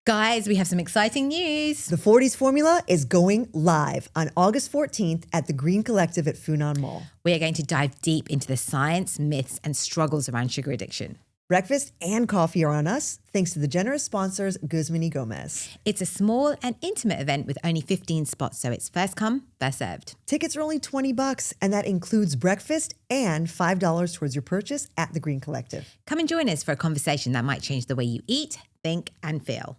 Guys, we have some exciting news. The Forties Formula is going live on August 14th at the Green Collective at Funan Mall. We are going to dive deep into the science, myths, and struggles around sugar addiction. Breakfast and coffee are on us, thanks to the generous sponsors, Guzman y Gomez. It's a small and intimate event with only 15 spots, so it's first come, first served. Tickets are only $20, and that includes breakfast and $5 towards your purchase at the Green Collective. Come and join us for a conversation that might change the way you eat, think, and feel.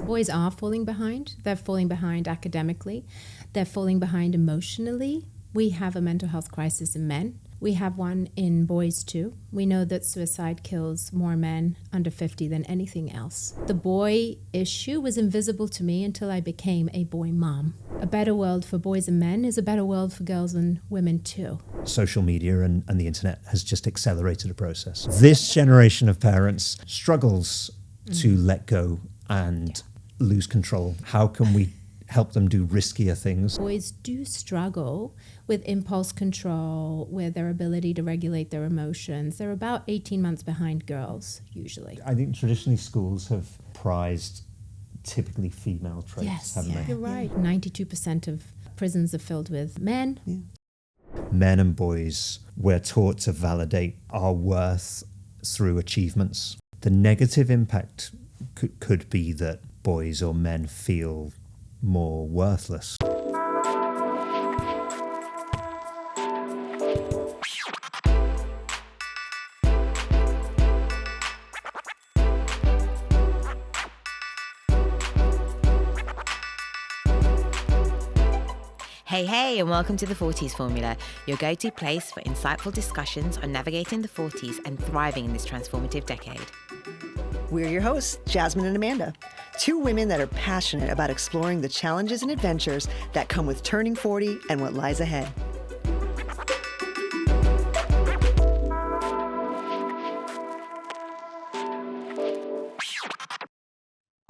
Boys are falling behind. They're falling behind academically. They're falling behind emotionally. We have a mental health crisis in men. We have one in boys too. We know that suicide kills more men under 50 than anything else. The boy issue was invisible to me until I became a boy mom. A better world for boys and men is a better world for girls and women too. Social media and the internet has just accelerated the process. This generation of parents struggles to let go and lose control. How can we help them do riskier things? Boys do struggle with impulse control, with their ability to regulate their emotions. They're about 18 months behind girls, usually. I think traditionally schools have prized typically female traits, haven't they? You're right. 92% of prisons are filled with men. Yeah. Men and boys, we're taught to validate our worth through achievements. The negative impact could be that boys or men feel more worthless. Hey, and welcome to the Forties Formula, your go-to place for insightful discussions on navigating the 40s and thriving in this transformative decade. We're your hosts, Jasmin and Amanda, two women that are passionate about exploring the challenges and adventures that come with turning 40 and what lies ahead.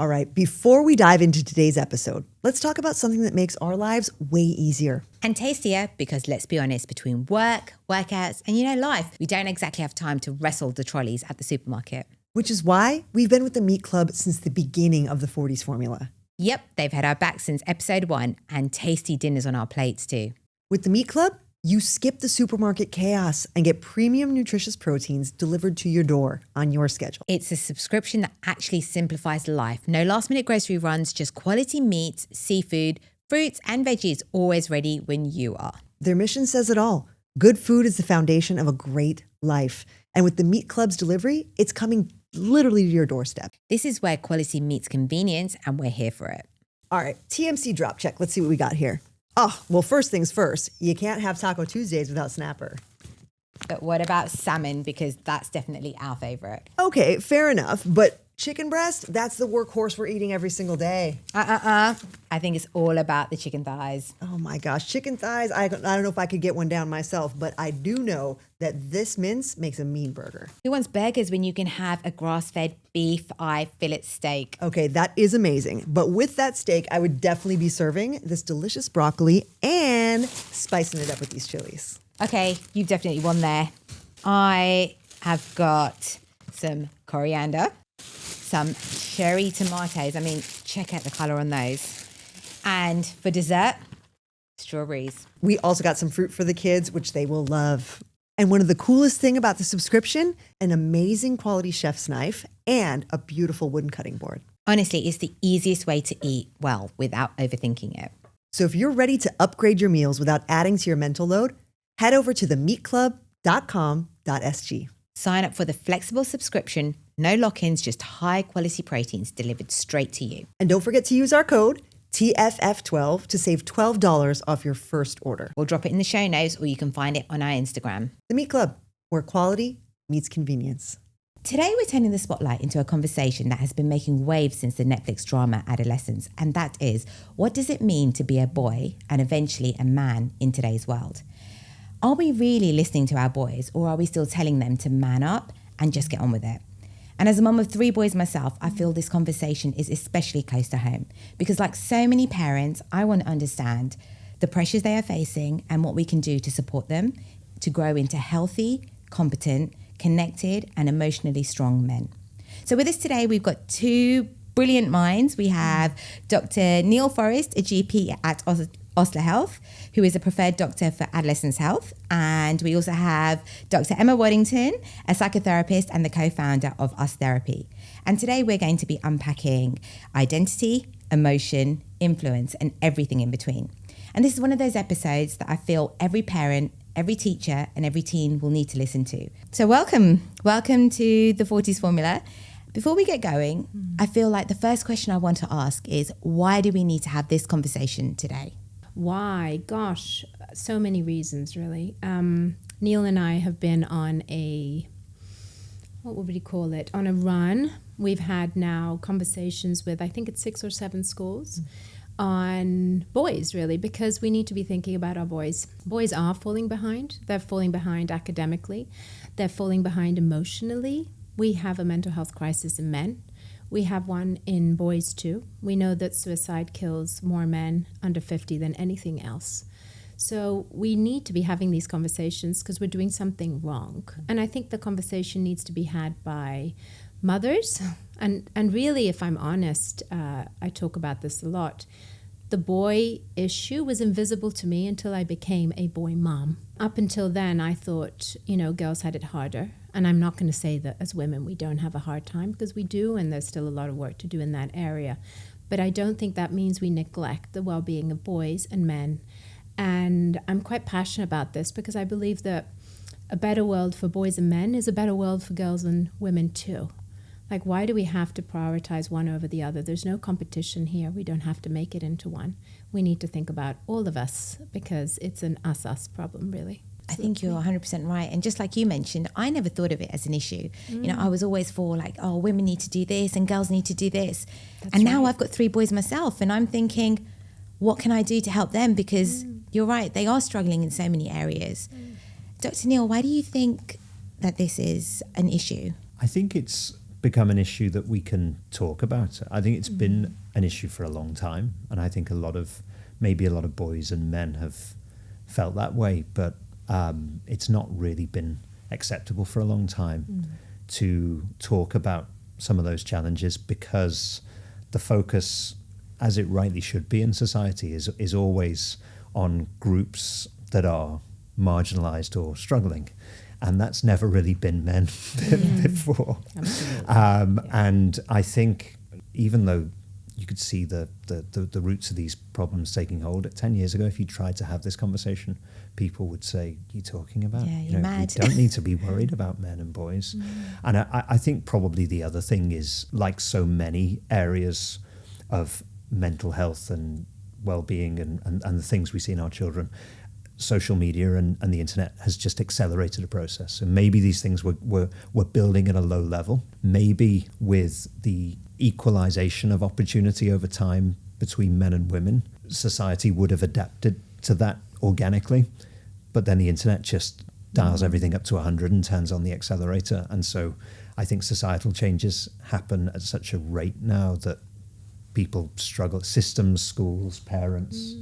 All right, before we dive into today's episode, let's talk about something that makes our lives way easier. And tastier, because let's be honest, between work, workouts, and life, we don't exactly have time to wrestle the trolleys at the supermarket. Which is why we've been with the Meat Club since the beginning of the Forties Formula. Yep, they've had our back since episode 1 and tasty dinners on our plates too. With the Meat Club, you skip the supermarket chaos and get premium nutritious proteins delivered to your door on your schedule. It's a subscription that actually simplifies life. No last-minute grocery runs, just quality meats, seafood, fruits and veggies always ready when you are. Their mission says it all. Good food is the foundation of a great life. And with the Meat Club's delivery, it's coming literally to your doorstep. This is where quality meets convenience, and we're here for it. All right, TMC drop check. Let's see what we got here. Oh, well, first things first, you can't have Taco Tuesdays without snapper. But what about salmon? Because that's definitely our favorite. Okay, fair enough. But chicken breast, that's the workhorse we're eating every single day. I think it's all about the chicken thighs. Oh my gosh, chicken thighs. I don't know if I could get one down myself, but I do know that this mince makes a mean burger. Who wants burgers when you can have a grass-fed beef eye fillet steak? Okay, that is amazing. But with that steak, I would definitely be serving this delicious broccoli and spicing it up with these chilies. Okay, you've definitely won there. I have got some coriander, some cherry tomatoes. I mean, check out the color on those. And for dessert, strawberries. We also got some fruit for the kids, which they will love. And one of the coolest thing about the subscription, an amazing quality chef's knife and a beautiful wooden cutting board. Honestly, it's the easiest way to eat well without overthinking it. So if you're ready to upgrade your meals without adding to your mental load, head over to themeatclub.com.sg. Sign up for the flexible subscription, no lock-ins, just high-quality proteins delivered straight to you. And don't forget to use our code TFF12 to save $12 off your first order. We'll drop it in the show notes, or you can find it on our Instagram. The Meat Club, where quality meets convenience. Today, we're turning the spotlight into a conversation that has been making waves since the Netflix drama Adolescence, and that is, what does it mean to be a boy and eventually a man in today's world? Are we really listening to our boys, or are we still telling them to man up and just get on with it? And as a mum of 3 boys myself, I feel this conversation is especially close to home because, like so many parents, I want to understand the pressures they are facing and what we can do to support them to grow into healthy, competent, connected, and emotionally strong men. So with us today, we've got 2 brilliant minds. We have Dr. Neil Forrest, a GP at Osler Health, who is a preferred doctor for adolescence health. And we also have Dr. Emma Waddington, a psychotherapist and the co-founder of Us Therapy. And today we're going to be unpacking identity, emotion, influence, and everything in between. And this is one of those episodes that I feel every parent, every teacher, and every teen will need to listen to. So welcome to the Forties Formula. Before we get going, I feel like the first question I want to ask is, why do we need to have this conversation today? Why? Gosh, so many reasons, really. Neil and I have been on what would we call it? On a run. We've had now conversations with, I think it's 6 or 7 schools on boys, really, because we need to be thinking about our boys. Boys are falling behind. They're falling behind academically. They're falling behind emotionally. We have a mental health crisis in men. We have one in boys too. We know that suicide kills more men under 50 than anything else. So we need to be having these conversations because we're doing something wrong. And I think the conversation needs to be had by mothers. And really, if I'm honest, I talk about this a lot. The boy issue was invisible to me until I became a boy mom. Up until then, I thought, girls had it harder. And I'm not going to say that as women we don't have a hard time, because we do, and there's still a lot of work to do in that area. But I don't think that means we neglect the well-being of boys and men. And I'm quite passionate about this because I believe that a better world for boys and men is a better world for girls and women too. Like, why do we have to prioritize one over the other? There's no competition here. We don't have to make it into one. We need to think about all of us because it's an us problem, really. I think you're 100% right. And just like you mentioned, I never thought of it as an issue. I was always for women need to do this and girls need to do this. Now I've got 3 boys myself and I'm thinking, what can I do to help them? Because you're right, they are struggling in so many areas. Dr. Neil, why do you think that this is an issue? I think it's become an issue that we can talk about. I think it's been an issue for a long time. And I think a lot of boys and men have felt that way, but it's not really been acceptable for a long time to talk about some of those challenges, because the focus, as it rightly should be in society, is always on groups that are marginalized or struggling. And that's never really been men before. And I think even though you could see the roots of these problems taking hold, 10 years ago, if you tried to have this conversation, people would say, "You're talking about? You're mad. We don't need to be worried about men and boys." And I think probably the other thing is, like so many areas of mental health and well-being and the things we see in our children, social media and the internet has just accelerated a process. And maybe these things were building at a low level. Maybe with the equalization of opportunity over time between men and women, society would have adapted to that organically. But then the internet just dials everything up to 100 and turns on the accelerator. And so I think societal changes happen at such a rate now that people struggle, systems, schools, parents,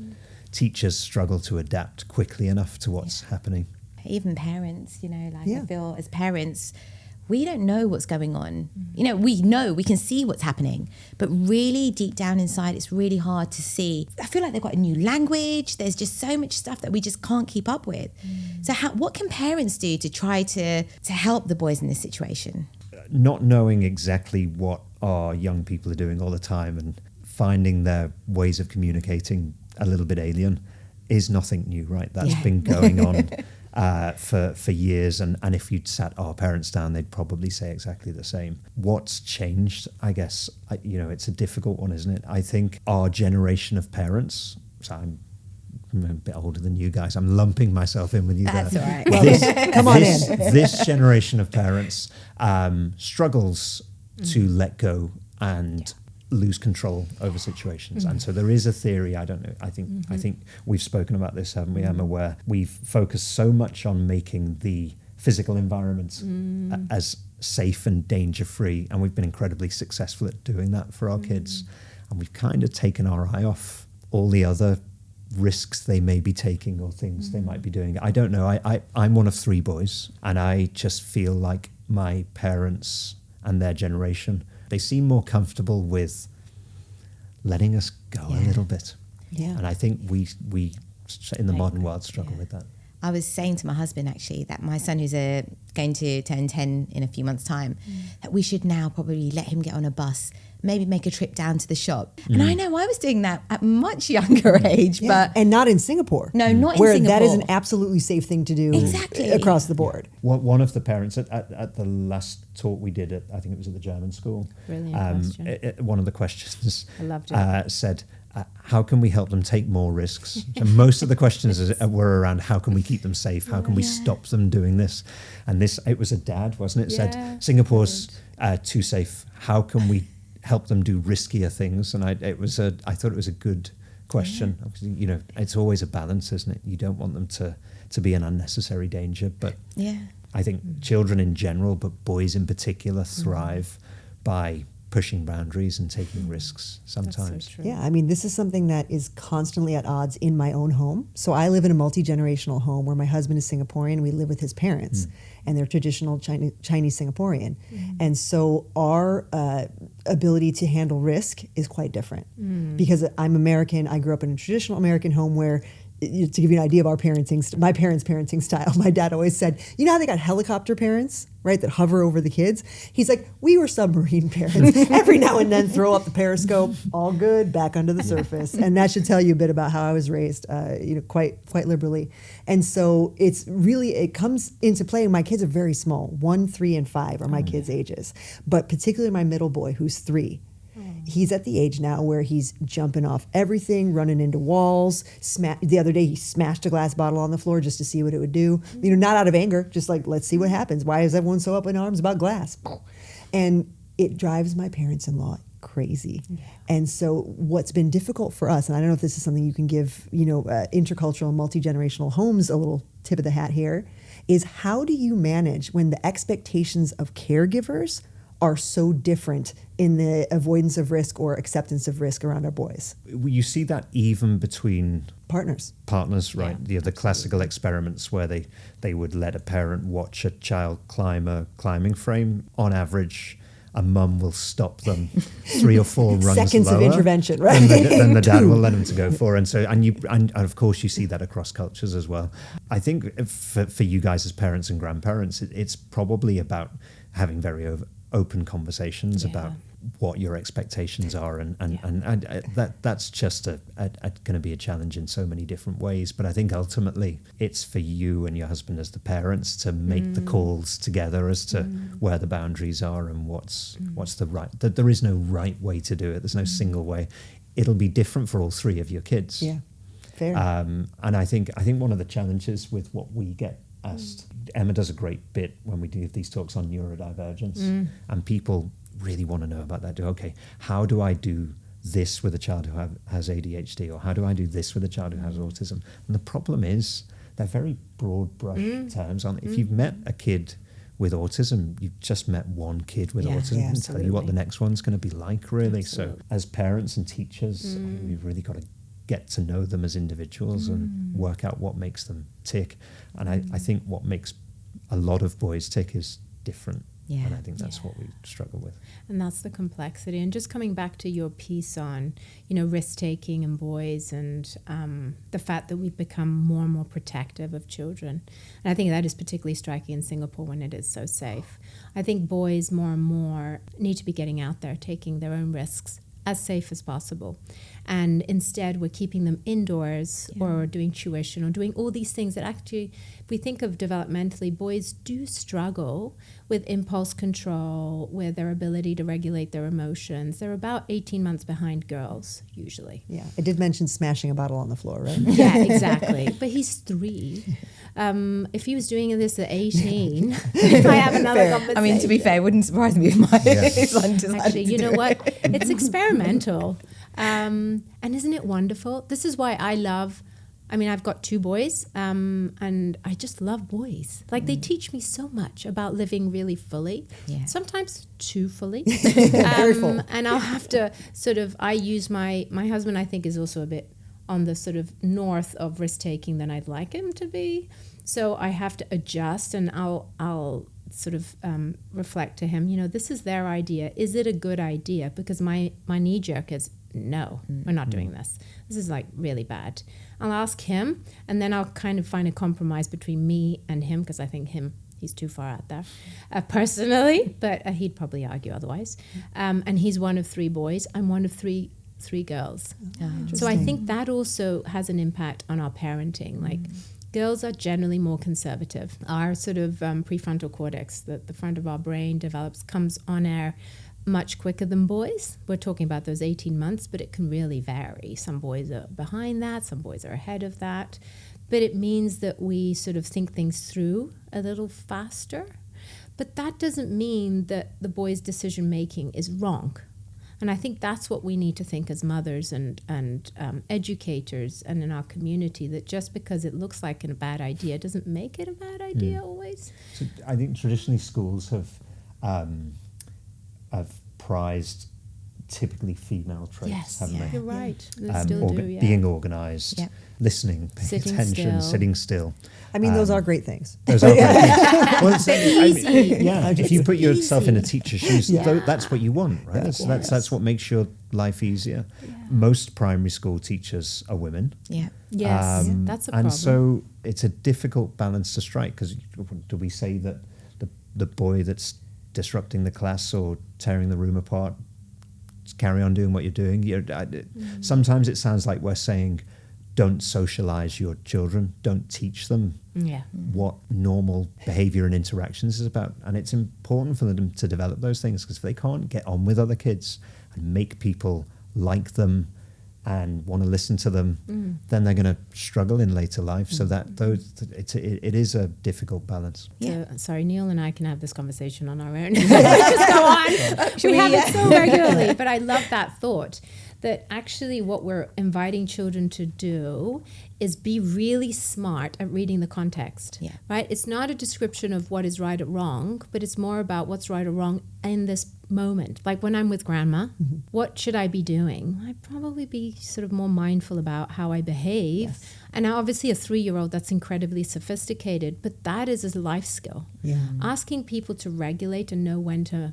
teachers struggle to adapt quickly enough to what's happening. Even parents, I feel as parents, we don't know what's going on. We can see what's happening, but really deep down inside, it's really hard to see. I feel like they've got a new language. There's just so much stuff that we just can't keep up with. So what can parents do to try to help the boys in this situation? Not knowing exactly what our young people are doing all the time and finding their ways of communicating a little bit alien is nothing new, right? That's been going on for years, and if you'd sat our parents down, they'd probably say exactly the same. What's changed, I guess, it's a difficult one, isn't it? I think our generation of parents, so I'm a bit older than you guys, I'm lumping myself in with you That's there. all right. Well, come on in. This generation of parents struggles to let go and lose control over situations. And so there is a theory, I don't know, I think we've spoken about this, haven't we, Emma, where we've focused so much on making the physical environment as safe and danger-free, and we've been incredibly successful at doing that for our kids, and we've kind of taken our eye off all the other risks they may be taking or things they might be doing. I don't know. I'm one of 3 boys, and I just feel like my parents and their generation They seem more comfortable with letting us go a little bit. Yeah. And I think we in the modern world struggle with that. I was saying to my husband actually that my son who's going to turn 10 in a few months' time, that we should now probably let him get on a bus, maybe make a trip down to the shop. And I know I was doing that at much younger age, but and not in Singapore. No, not in where Singapore. That is an absolutely safe thing to do across the board. One of the parents at the last talk we did I think it was at the German school. Brilliant question. One of the questions I loved it. said, how can we help them take more risks? So most of the questions were around how can we keep them safe? How can we stop them doing this? And it was a dad, wasn't it? Said Singapore's too safe. How can we help them do riskier things? And I thought it was a good question. Obviously, you know, it's always a balance, isn't it? You don't want them to be an unnecessary danger, but I think children in general, but boys in particular, thrive by pushing boundaries and taking risks sometimes. That's so true. Yeah, I mean, this is something that is constantly at odds in my own home. So I live in a multi-generational home where my husband is Singaporean and we live with his parents and they're traditional Chinese Singaporean. And so our ability to handle risk is quite different because I'm American. I grew up in a traditional American home where, to give you an idea of our parenting, my parents' parenting style, my dad always said, you know how they got helicopter parents, right, that hover over the kids? He's like, we were submarine parents. Every now and then throw up the periscope, all good, back under the surface. And that should tell you a bit about how I was raised, quite liberally. And so it comes into play. My kids are very small. 1, 3, and 5 are my kids' ages. But particularly my middle boy, who's 3. He's at the age now where he's jumping off everything, running into walls. The other day, he smashed a glass bottle on the floor just to see what it would do. You know, not out of anger, just like, let's see what happens. Why is everyone so up in arms about glass? And it drives my parents-in-law crazy. Yeah. And so what's been difficult for us, and I don't know if this is something you can give, intercultural, multi-generational homes a little tip of the hat here, is how do you manage when the expectations of caregivers are so different in the avoidance of risk or acceptance of risk around our boys? You see that even between partners, right? Yeah, the classical experiments where they would let a parent watch a child climb a climbing frame. On average, a mum will stop them 3 or 4 rungs seconds lower of intervention, right? Then the dad will let them to go for. And of course you see that across cultures as well. I think for you guys as parents and grandparents, it's probably about having very open conversations about what your expectations are, and that's just going to be a challenge in so many different ways. But I think ultimately it's for you and your husband as the parents to make the calls together as to where the boundaries are and what's the right. That there is no right way to do it. There's no single way. It'll be different for all 3 of your kids. Yeah, fair. And I think one of the challenges with what we get asked. Emma does a great bit when we do these talks on neurodivergence, and people really want to know about that. Okay, how do I do this with a child who has ADHD, or how do I do this with a child who has autism? And the problem is they're very broad brush terms. If you've met a kid with autism, you've just met one kid with autism and tell you what the next one's going to be like, really. Absolutely. So as parents and teachers, we've really got to get to know them as individuals and work out what makes them tick. And I think what makes a lot of boys tick is different. Yeah. And I think that's what we struggle with. And that's the complexity. And just coming back to your piece on, risk-taking and boys and the fact that we've become more and more protective of children. And I think that is particularly striking in Singapore when it is so safe. I think boys more and more need to be getting out there, taking their own risks as safe as possible. And instead we're keeping them indoors or doing tuition or doing all these things that actually, if we think of developmentally, boys do struggle with impulse control, with their ability to regulate their emotions. They're about 18 months behind girls, usually. Yeah, I did mention smashing a bottle on the floor, right? Yeah, exactly. But he's 3. If he was doing this at 18, if I have another conversation. I mean, to be fair, it wouldn't surprise me if my son decided Actually, you know to what? It's experimental. And isn't it wonderful? This is why I've got 2 boys, and I just love boys. Like, they teach me so much about living really fully, sometimes too fully. Very full. And I'll have to I use my husband, I think, is also a bit on the sort of north of risk-taking than I'd like him to be. So I have to adjust, and I'll sort of reflect to him, this is their idea. Is it a good idea? Because my knee jerk is, no, we're not doing this. This is like really bad. I'll ask him, and then I'll kind of find a compromise between me and him, because I think he's too far out there personally, but he'd probably argue otherwise. And he's one of 3 boys. I'm one of three girls. So I think that also has an impact on our parenting. Like girls are generally more conservative. Our sort of prefrontal cortex, the front of our brain comes on air much quicker than boys. We're talking about those 18 months, but it can really vary. Some boys are behind that, some boys are ahead of that. But it means that we sort of think things through a little faster. But that doesn't mean that the boy's decision making is wrong. And I think that's what we need to think as mothers and educators and in our community, that just because it looks like a bad idea doesn't make it a bad idea always. So I think traditionally schools have prized typically female traits, haven't they? You're right. They still do, yeah. Being organised, listening, paying Sitting attention, still. sitting still. I mean, those are great things. Those are great things. Well, if you put yourself in a teacher's shoes, that's what you want, right? That's what makes your life easier. Yeah. Most primary school teachers are women. Yeah. Yes, that's a problem. And so it's a difficult balance to strike, because do we say that the boy that's disrupting the class or tearing the room apart, carry on doing what you're doing? Sometimes it sounds like we're saying, don't socialize your children, don't teach them what normal behavior and interactions is about. And it's important for them to develop those things, because if they can't get on with other kids and make people like them and want to listen to them, then they're going to struggle in later life. So it is a difficult balance. So, sorry, Neil and I can have this conversation on our own. Just go on. We have it so regularly, but I love that thought, that actually what we're inviting children to do is be really smart at reading the context, right? It's not a description of what is right or wrong, but it's more about what's right or wrong in this moment. Like when I'm with grandma, what should I be doing? I'd probably be sort of more mindful about how I behave. Yes. And now obviously a 3-year-old, that's incredibly sophisticated, but that is a life skill. Yeah. Asking people to regulate and know when to,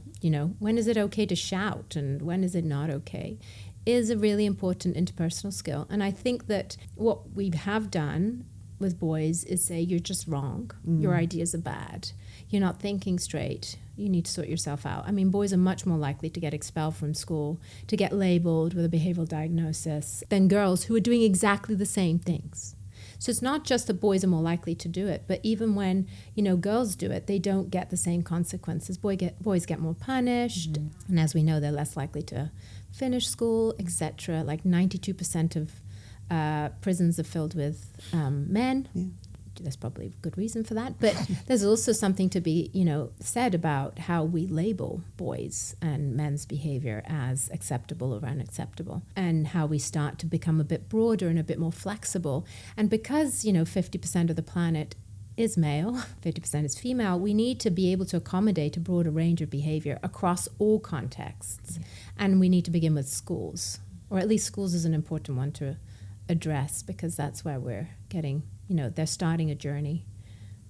when is it okay to shout and when is it not okay, is a really important interpersonal skill. And I think that what we have done with boys is say, you're just wrong. Your ideas are bad. You're not thinking straight. You need to sort yourself out. I mean, boys are much more likely to get expelled from school, to get labeled with a behavioral diagnosis, than girls who are doing exactly the same things. So it's not just that boys are more likely to do it, but even when, girls do it, they don't get the same consequences. Boys get more punished, and as we know, they're less likely to finish school, etc. Like 92% of prisons are filled with men. Yeah. There's probably a good reason for that, but there's also something to be, said about how we label boys and men's behavior as acceptable or unacceptable, and how we start to become a bit broader and a bit more flexible. And because, 50% of the planet is male, 50% is female, we need to be able to accommodate a broader range of behavior across all contexts. And we need to begin with schools, or at least schools is an important one to address, because that's where we're getting, they're starting a journey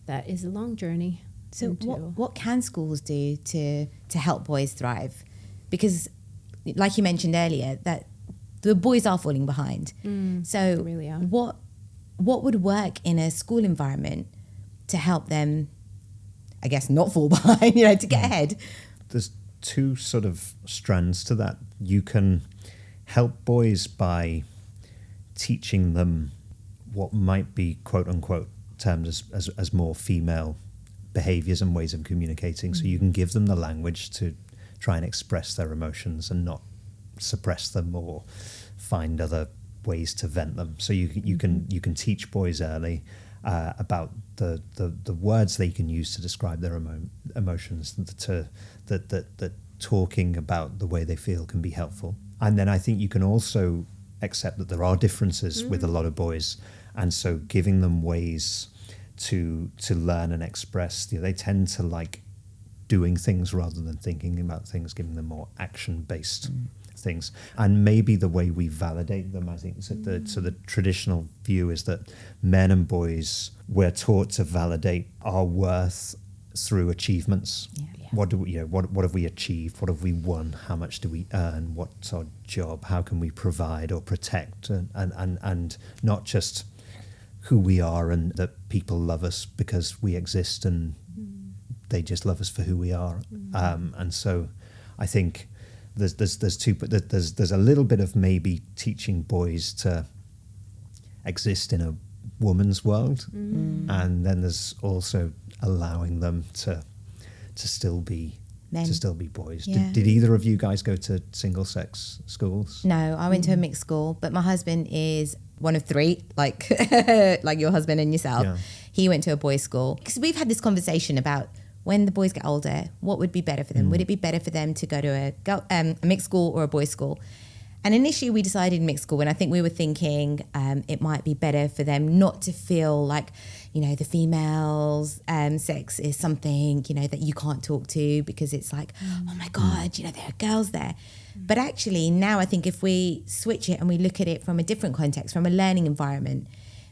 that is a long journey. So what can schools do to help boys thrive? Because like you mentioned earlier, that the boys are falling behind. So they really are. What would work in a school environment to help them, I guess, not fall behind, to get ahead? There's 2 sort of strands to that. You can help boys by teaching them what might be quote unquote termed as more female behaviors and ways of communicating. So you can give them the language to try and express their emotions and not suppress them or find other ways to vent them. So you can teach boys early about the words they can use to describe their emotions, that talking about the way they feel can be helpful. And then I think you can also accept that there are differences with a lot of boys, and so giving them ways to learn and express. They tend to like doing things rather than thinking about things, giving them more action-based things. And maybe the way we validate them, I think, so the traditional view is that men and boys, we're taught to validate our worth through achievements. Yeah. What do we, what have we achieved? What have we won? How much do we earn? What's our job? How can we provide or protect? And not just who we are and that people love us because we exist and they just love us for who we are. And so I think there's a little bit of maybe teaching boys to exist in a woman's world, and then there's also allowing them to still be Men. to still be boys. Yeah. Did either of you guys go to single sex schools? No, I went to a mixed school, but my husband is one of three, like like your husband and yourself. Yeah. He went to a boys' school because we've had this conversation about when the boys get older, what would be better for them? Would it be better for them to go to a mixed school or a boys' school? And initially we decided mixed school, and I think we were thinking it might be better for them not to feel like, the females' sex is something, that you can't talk to because it's like, oh my God, there are girls there. But actually now I think if we switch it and we look at it from a different context, from a learning environment,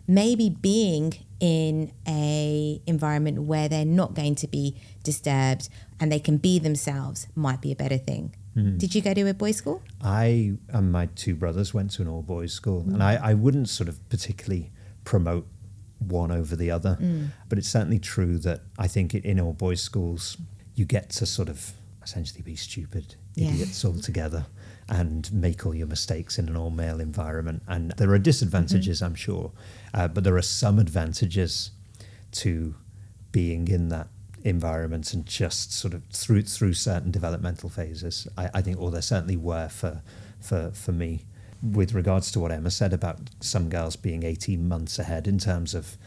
maybe being in a environment where they're not going to be disturbed and they can be themselves might be a better thing. Did you go to a boys' school? I and my two brothers went to an all-boys school, and I wouldn't sort of particularly promote one over the other, but it's certainly true that I think in all-boys schools you get to sort of essentially be stupid idiots all together and make all your mistakes in an all-male environment. And there are disadvantages, I'm sure, but there are some advantages to being in that environment and just sort of through certain developmental phases. I think, or there certainly were for me. With regards to what Emma said about some girls being 18 months ahead in terms of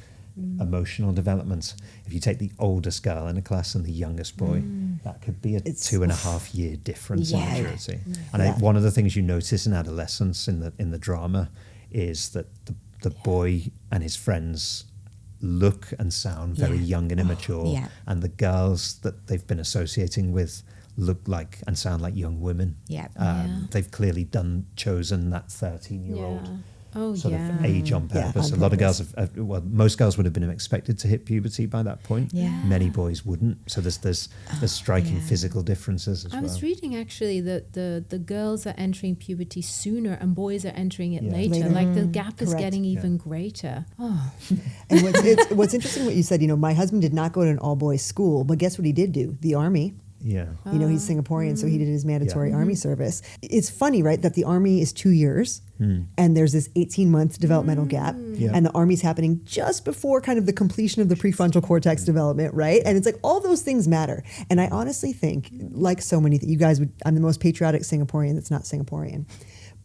emotional development, if you take the oldest girl in a class and the youngest boy, that could be a 2.5 year difference in maturity. And one of the things you notice in adolescence in the drama is that the boy and his friends look and sound very young and immature, and the girls that they've been associating with look like and sound like young women. They've clearly chosen that 13-year-old of age on purpose. A lot of girls most girls would have been expected to hit puberty by that point. Many boys wouldn't. So there's striking physical differences as well. I was reading actually that the girls are entering puberty sooner and boys are entering it later. Like the gap is getting even greater. And what's interesting what you said, my husband did not go to an all-boys school, but guess what he did do? The Army. Yeah. He's Singaporean, so he did his mandatory Army service. It's funny, right, that the Army is 2 years and there's this 18-month developmental gap, and the Army's happening just before kind of the completion of the prefrontal cortex development, right? And it's like all those things matter. And I honestly think, like so many, that you guys I'm the most patriotic Singaporean that's not Singaporean.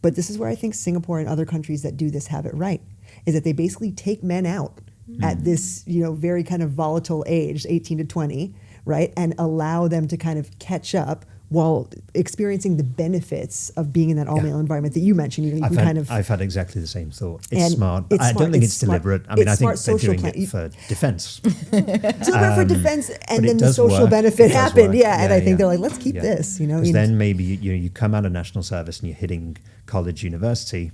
But this is where I think Singapore and other countries that do this have it right, is that they basically take men out at this, very kind of volatile age, 18 to 20, right, and allow them to kind of catch up while experiencing the benefits of being in that all-male environment that you mentioned. I've had exactly the same thought. It's smart. I don't think it's deliberate. I mean, I think they're doing it for defense. For defense, and then the social benefit happened. And I think they're like, let's keep this. Because then maybe you come out of national service and you're hitting college, university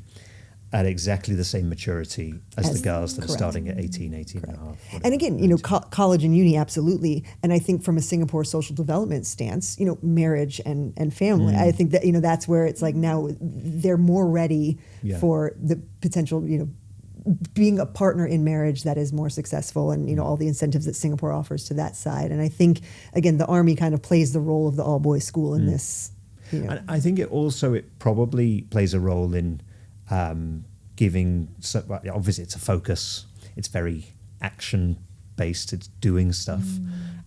at exactly the same maturity as the girls that are starting at 18 and a half. And again, college and uni, absolutely. And I think from a Singapore social development stance, marriage and family, I think that, that's where it's like now they're more ready for the potential, being a partner in marriage that is more successful and, all the incentives that Singapore offers to that side. And I think, again, the Army kind of plays the role of the all-boys school in this. And I think it probably plays a role in giving, obviously it's a focus, it's very action based, it's doing stuff,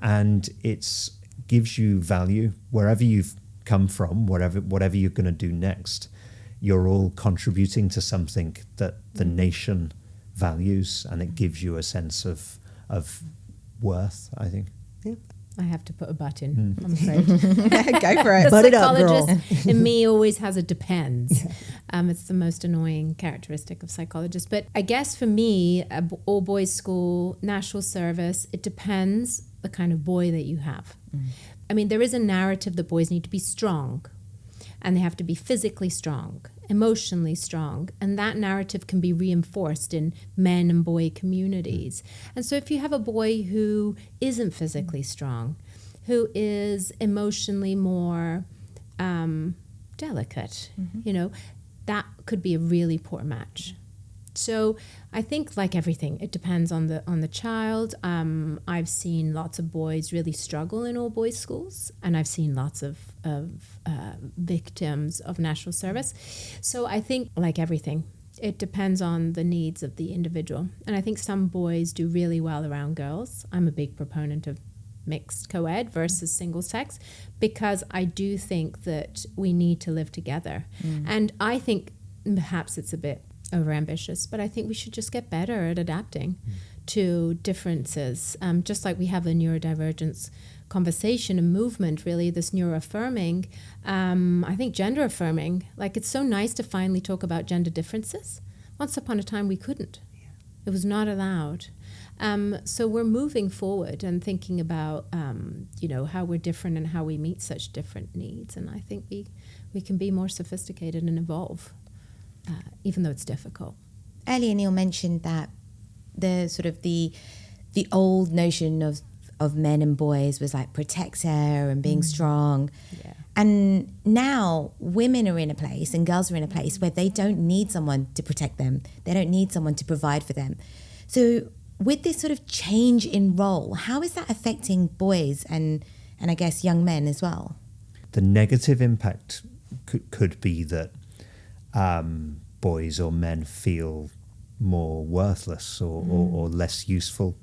and it gives you value wherever you've come from, whatever you're going to do next. You're all contributing to something that the nation values, and it gives you a sense of worth, I think. I have to put a butt in, I'm afraid. Go for it. Butt it up, girl. Psychologist in me always has a depends. It's the most annoying characteristic of psychologists. But I guess for me, all boys school, national service, it depends the kind of boy that you have. I mean, there is a narrative that boys need to be strong and they have to be physically strong. emotionally strong. And that narrative can be reinforced in men and boy communities. And so if you have a boy who isn't physically strong, who is emotionally more delicate, that could be a really poor match. So I think, like everything, it depends on the child. I've seen lots of boys really struggle in all boys schools, and I've seen lots of victims of national service. So I think, like everything, it depends on the needs of the individual. And I think some boys do really well around girls. I'm a big proponent of mixed co-ed versus single sex, because I do think that we need to live together. And I think perhaps it's a bit overambitious, but I think we should just get better at adapting to differences. Just like we have a neurodivergence conversation and movement, really, this neuroaffirming, I think gender affirming, like it's so nice to finally talk about gender differences. Once upon a time we couldn't. It was not allowed. So we're moving forward and thinking about, how we're different and how we meet such different needs. And I think we can be more sophisticated and evolve. Even though it's difficult. Earlier, Neil mentioned that the sort of the old notion of men and boys was like protector and being strong. Yeah. And now women are in a place and girls are in a place where they don't need someone to protect them. They don't need someone to provide for them. So with this sort of change in role, how is that affecting boys and I guess young men as well? The negative impact could be that boys or men feel more worthless or less useful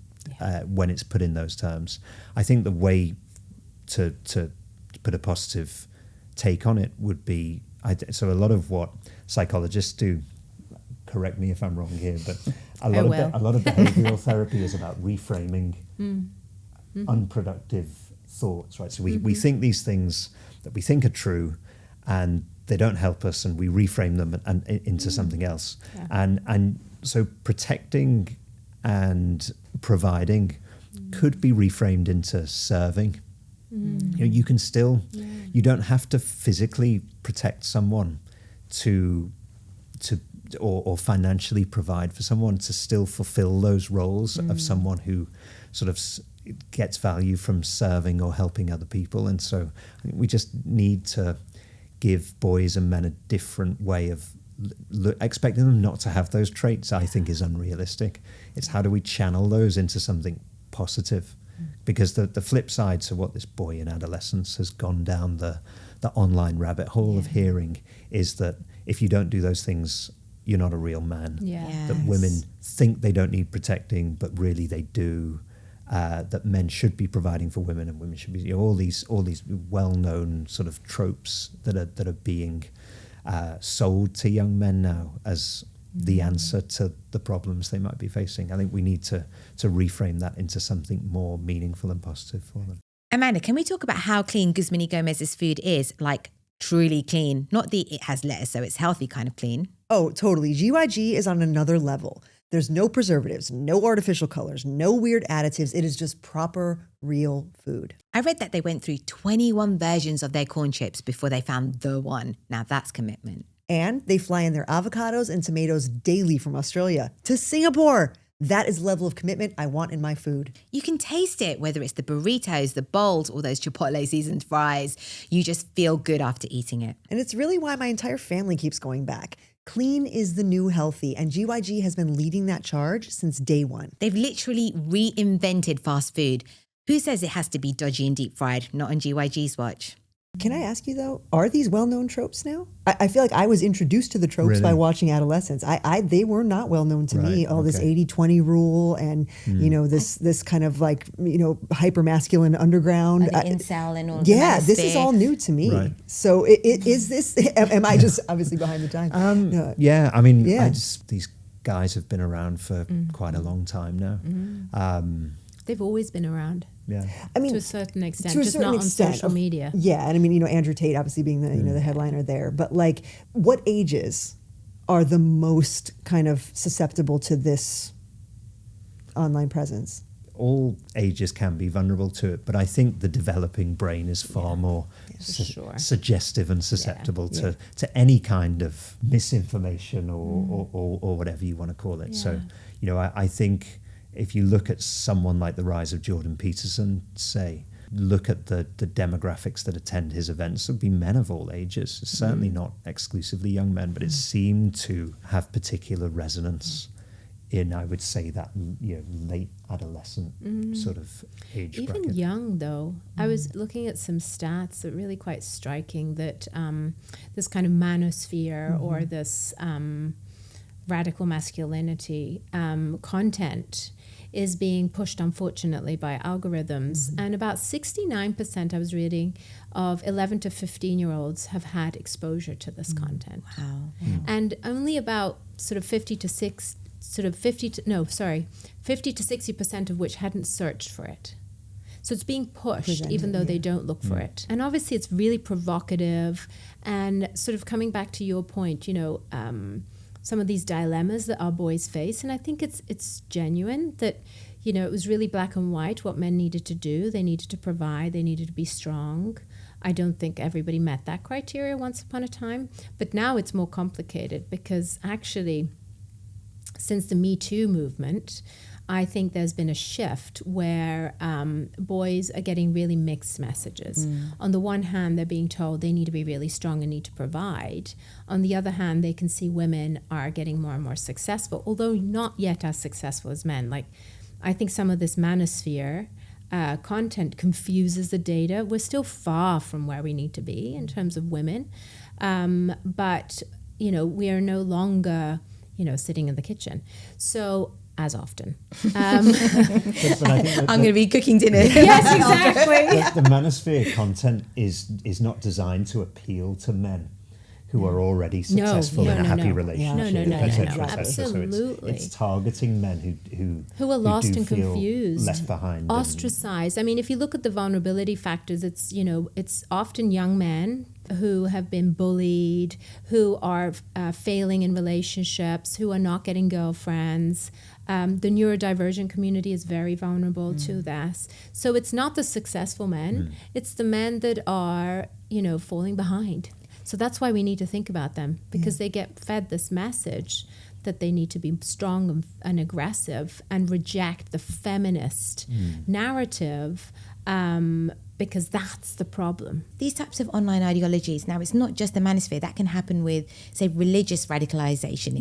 when it's put in those terms. I think the way to put a positive take on it would be, so a lot of what psychologists do, correct me if I'm wrong here, but a lot of behavioral therapy is about reframing unproductive thoughts, right? So we think these things that we think are true and they don't help us, and we reframe them and into something else. Yeah. And so protecting and providing could be reframed into serving. You can still, you don't have to physically protect someone or financially provide for someone to still fulfill those roles of someone who sort of gets value from serving or helping other people. And so I think we just need to give boys and men a different way of expecting them not to have those traits. I think is unrealistic. It's how do we channel those into something positive? Because the flip side to what this boy in adolescence has gone down the online rabbit hole of hearing is that if you don't do those things, you're not a real man. That women think they don't need protecting, but really they do. That men should be providing for women and women should be, all these well-known sort of tropes that are being sold to young men now as the answer to the problems they might be facing. I think we need to reframe that into something more meaningful and positive for them. Amanda, can we talk about how clean Guzmini Gomez's food is? Like truly clean, not the it has lettuce so it's healthy kind of clean. Oh, totally. GYG is on another level. There's no preservatives, no artificial colors, no weird additives. It is just proper, real food. I read that they went through 21 versions of their corn chips before they found the one. Now that's commitment. And they fly in their avocados and tomatoes daily from Australia to Singapore. That is the level of commitment I want in my food. You can taste it, whether it's the burritos, the bowls, or those Chipotle seasoned fries. You just feel good after eating it. And it's really why my entire family keeps going back. Clean is the new healthy, and GYG has been leading that charge since day one. They've literally reinvented fast food. Who says it has to be dodgy and deep fried? Not on GYG's watch. Can I ask you, though, are these well-known tropes now? I feel like I was introduced to the tropes by watching Adolescence. They were not well-known to me. All this 80-20 rule and, this kind of like, hyper-masculine underground. Like incel and all that. This is all new to me. Right. So is this, am I just obviously behind the times? These guys have been around for quite a long time now. They've always been around. Yeah, I mean, to a certain extent, just not on social media. Yeah, and I mean, Andrew Tate obviously being the the headliner there, but like, what ages are the most kind of susceptible to this online presence? all ages can be vulnerable to it, but I think the developing brain is far more suggestive and susceptible to any kind of misinformation or whatever you want to call it. So, I think if you look at someone like the rise of Jordan Peterson, say, look at the demographics that attend his events, it would be men of all ages, certainly not exclusively young men, but it seemed to have particular resonance in, I would say, that late adolescent sort of age Even bracket. young, though. I was looking at some stats that are really quite striking, that this kind of manosphere or this radical masculinity content is being pushed, unfortunately, by algorithms. And about 69%, I was reading, of 11 to 15-year-olds have had exposure to this content. Wow. And only about sort of 50 to 60% of which hadn't searched for it. So it's being pushed, even though they don't look for it. And obviously it's really provocative, and sort of coming back to your point, some of these dilemmas that our boys face. And I think it's genuine that, it was really black and white what men needed to do. They needed to provide, they needed to be strong. I don't think everybody met that criteria once upon a time, but now it's more complicated, because actually, since the Me Too movement, I think there's been a shift where boys are getting really mixed messages. On the one hand, they're being told they need to be really strong and need to provide. On the other hand, they can see women are getting more and more successful, although not yet as successful as men. Like, I think some of this manosphere content confuses the data. We're still far from where we need to be in terms of women. But, we are no longer, sitting in the kitchen. So, as often. But I think I'm going to be cooking dinner. Yes, exactly. The manosphere content is not designed to appeal to men who are already successful in a happy relationship. No. Absolutely. So it's targeting men who are lost and feel confused, left behind, ostracized. I mean, if you look at the vulnerability factors, it's often young men who have been bullied, who are failing in relationships, who are not getting girlfriends. The neurodivergent community is very vulnerable to this. So it's not the successful men, it's the men that are, falling behind. So that's why we need to think about them, because they get fed this message that they need to be strong and aggressive and reject the feminist narrative, because that's the problem. These types of online ideologies, now it's not just the manosphere, that can happen with, say, religious radicalization.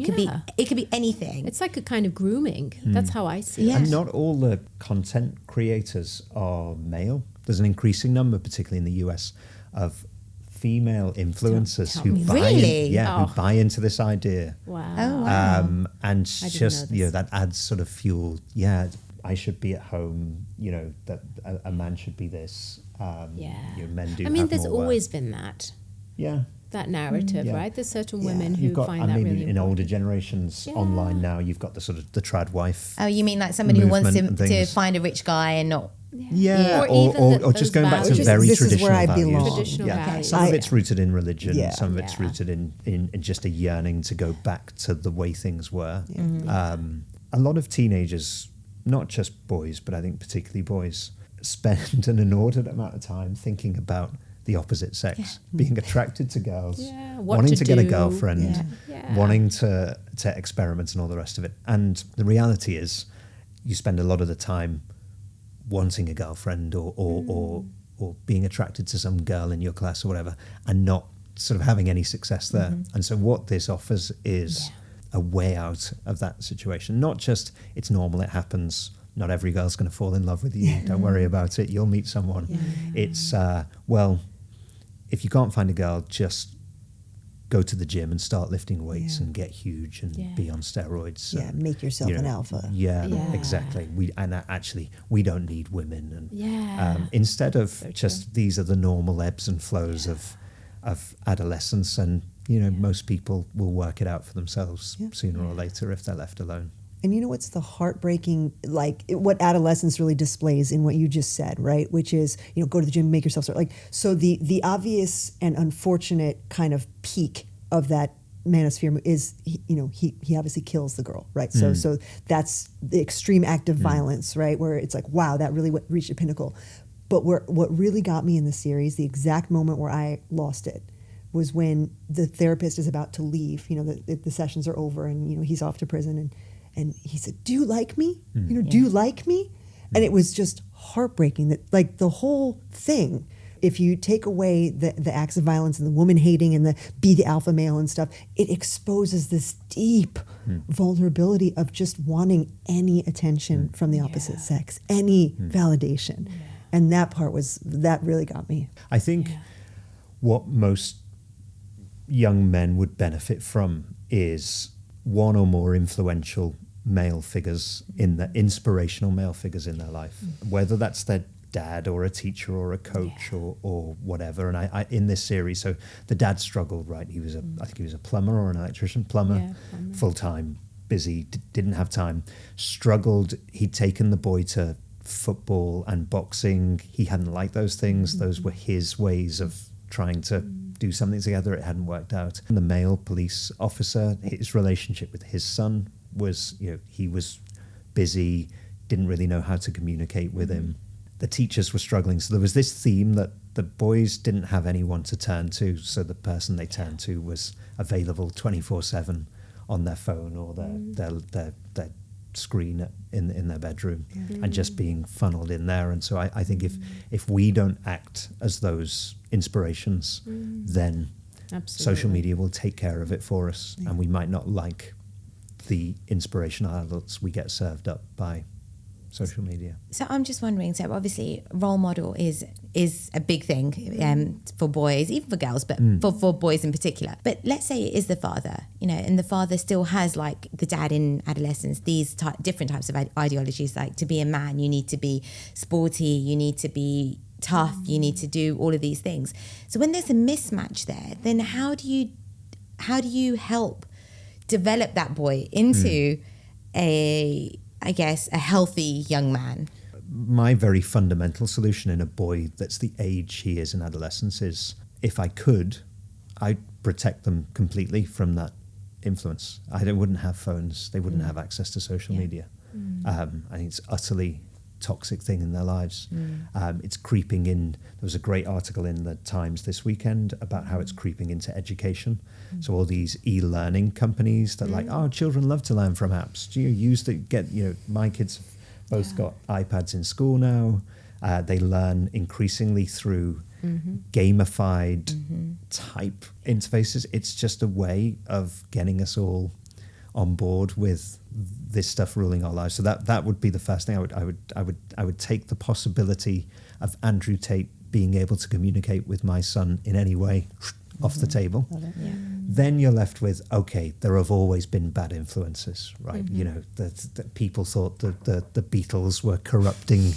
It could be anything. It's like a kind of grooming. That's how I see it. And not all the content creators are male. There's an increasing number, particularly in the US, of female influencers who buy into this idea. Wow. Oh, wow. And just, that adds sort of fuel. Yeah, I should be at home, that a man should be this. Men do. I mean, have there's more always worth. been that. Yeah. That narrative, right? There's certain women who You've got, find that really important. in older generations online now, you've got the sort of the trad wife. Oh, you mean like somebody who wants to things. find a rich guy and not... Yeah, or or just going back to values. very This traditional is where I values. belong. Traditional values. Some of it's rooted in religion, Yeah. some of it's rooted in just a yearning to go back to the way things were. A lot of teenagers, not just boys, but I think particularly boys, spend an inordinate amount of time thinking about the opposite sex, being attracted to girls, wanting to get a girlfriend, wanting to experiment and all the rest of it. And the reality is, you spend a lot of the time wanting a girlfriend or being attracted to some girl in your class or whatever, and not sort of having any success there. And so what this offers is a way out of that situation. Not just it's normal, it happens, not every girl's going to fall in love with you, don't worry about it, you'll meet someone. It's if you can't find a girl, just go to the gym and start lifting weights and get huge and be on steroids. Make yourself an alpha. Exactly. We don't need women. And instead of just these are the normal ebbs and flows of adolescence, and most people will work it out for themselves sooner or later if they're left alone. And you know what's the heartbreaking, what adolescence really displays in what you just said, right? Which is, go to the gym, make yourself start. So the obvious and unfortunate kind of peak of that manosphere is, he obviously kills the girl, right? So that's the extreme act of violence, right? Where it's like, wow, that really reached a pinnacle. But what really got me in the series, the exact moment where I lost it, was when the therapist is about to leave. The sessions are over, and he's off to prison, and he said, "Do you like me? Do you like me?" And it was just heartbreaking that, like, the whole thing, if you take away the acts of violence and the woman hating and the be the alpha male and stuff, it exposes this deep vulnerability of just wanting any attention from the opposite sex, any validation. And that part that really got me. I think what most young men would benefit from is one or more influential male figures, inspirational male figures in their life, whether that's their dad or a teacher or a coach or whatever. And I in this series, so the dad struggled, right? I think he was a plumber or an electrician, plumber. Full-time, busy, didn't have time, struggled. He'd taken the boy to football and boxing. He hadn't liked those things. Those were his ways of trying to do something together. It hadn't worked out. And the male police officer, his relationship with his son was, he was busy, didn't really know how to communicate with him. The teachers were struggling. So there was this theme that the boys didn't have anyone to turn to. So the person they turned to was available 24/7 on their phone or their screen in their bedroom, and just being funneled in there. And so I think if we don't act as those inspirations, then social media will take care of it for us, and we might not like the inspirational adults we get served up by social media. So I'm just wondering, so obviously role model is a big thing for boys, even for girls, but for boys in particular. But let's say it is the father, and the father still has, like the dad in Adolescence, these different types of ideologies, like to be a man, you need to be sporty, you need to be tough, you need to do all of these things. So when there's a mismatch there, then how do you help develop that boy into a healthy young man? My very fundamental solution in a boy that's the age he is in adolescence is, if I could, I'd protect them completely from that influence. They wouldn't have phones. They wouldn't have access to social media. I think it's utterly toxic thing in their lives. It's creeping in. There was a great article in the Times this weekend about how it's creeping into education. So all these e-learning companies that children love to learn from apps. Do you use my kids have both got iPads in school now. They learn increasingly through gamified type interfaces. It's just a way of getting us all on board with this stuff ruling our lives. So that would be the first thing. I would take the possibility of Andrew Tate being able to communicate with my son in any way off the table. Then you're left with, okay, there have always been bad influences, right? The people thought that the Beatles were corrupting